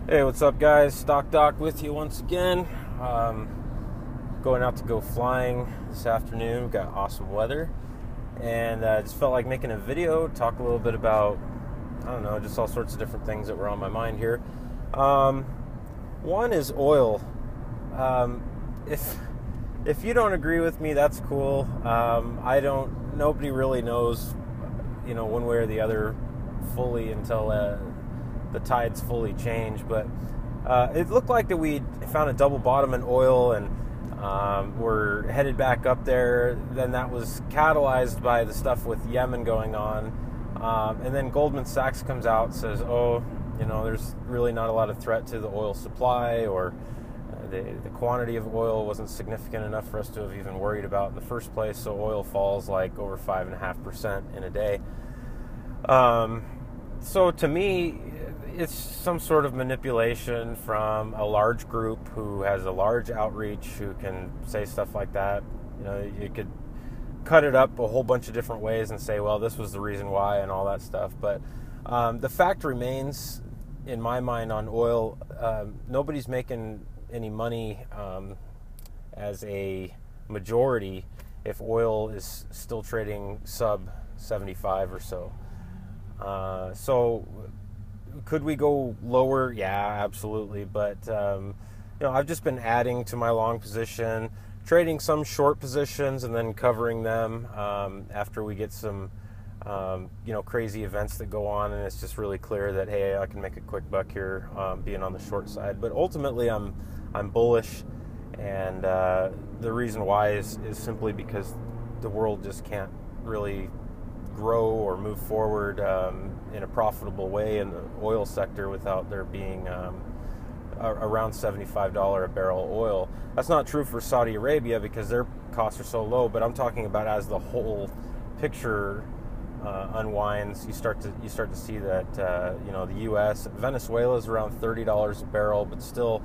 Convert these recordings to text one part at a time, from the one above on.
Hey, what's up, guys? Stock Doc with you once again. Going out to go flying this afternoon. We've got awesome weather, and I just felt like making a video, talk a little bit about, I don't know, just all sorts of different things that were on my mind here. One is oil. If you don't agree with me, that's cool. Nobody really knows, one way or the other fully until the tides fully change, but it looked like that we found a double bottom in oil, and we're headed back up there. Then that was catalyzed by the stuff with Yemen going on, and then Goldman Sachs comes out and says, there's really not a lot of threat to the oil supply, or the quantity of oil wasn't significant enough for us to have even worried about in the first place, so oil falls like over 5.5% in a day. So to me, it's some sort of manipulation from a large group who has a large outreach, who can say stuff like that. You could cut it up a whole bunch of different ways and say, well, this was the reason why and all that stuff. But the fact remains, in my mind, on oil, nobody's making any money as a majority if oil is still trading sub 75 or so. So could we go lower? Yeah, absolutely. But, I've just been adding to my long position, trading some short positions and then covering them after we get some, crazy events that go on. And it's just really clear that, hey, I can make a quick buck here being on the short side. But ultimately, I'm bullish. And the reason why is simply because the world just can't really grow or move forward in a profitable way in the oil sector without there being around $75 a barrel oil. That's not true for Saudi Arabia because their costs are so low, but I'm talking about as the whole picture unwinds, you start to see that the U.S. Venezuela is around $30 a barrel, but still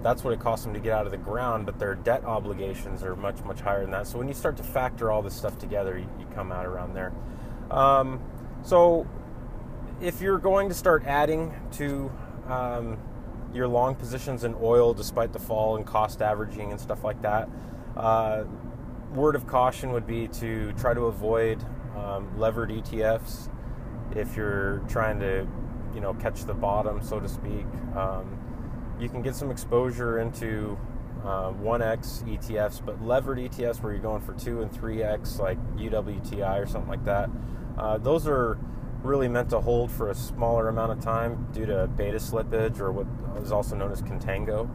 that's what it costs them to get out of the ground, but their debt obligations are much, much higher than that. So when you start to factor all this stuff together, you come out around there. So if you're going to start adding to your long positions in oil, despite the fall in cost averaging and stuff like that, word of caution would be to try to avoid levered ETFs if you're trying to, catch the bottom, so to speak. You can get some exposure into 1x ETFs, but levered ETFs where you're going for 2 and 3x, like UWTI or something like that, those are really meant to hold for a smaller amount of time due to beta slippage, or what is also known as contango.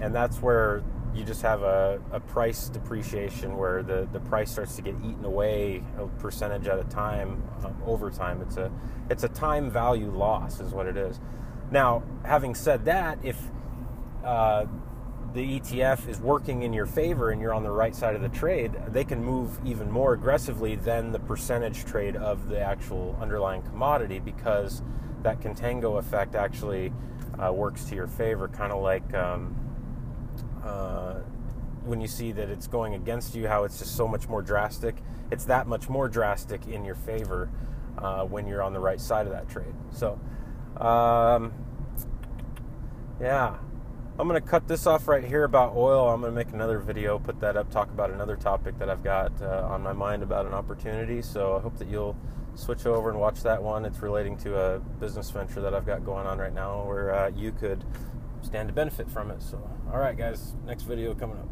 And that's where you just have a price depreciation where the price starts to get eaten away a percentage at a time over time. It's a time value loss is what it is. Now, having said that, if the ETF is working in your favor and you're on the right side of the trade, they can move even more aggressively than the percentage trade of the actual underlying commodity, because that contango effect actually works to your favor, kind of like when you see that it's going against you, how it's just so much more drastic. It's that much more drastic in your favor when you're on the right side of that trade. So yeah, I'm going to cut this off right here about oil. I'm going to make another video, put that up, talk about another topic that I've got on my mind about an opportunity. So I hope that you'll switch over and watch that one. It's relating to a business venture that I've got going on right now where you could stand to benefit from it. So, all right, guys, next video coming up.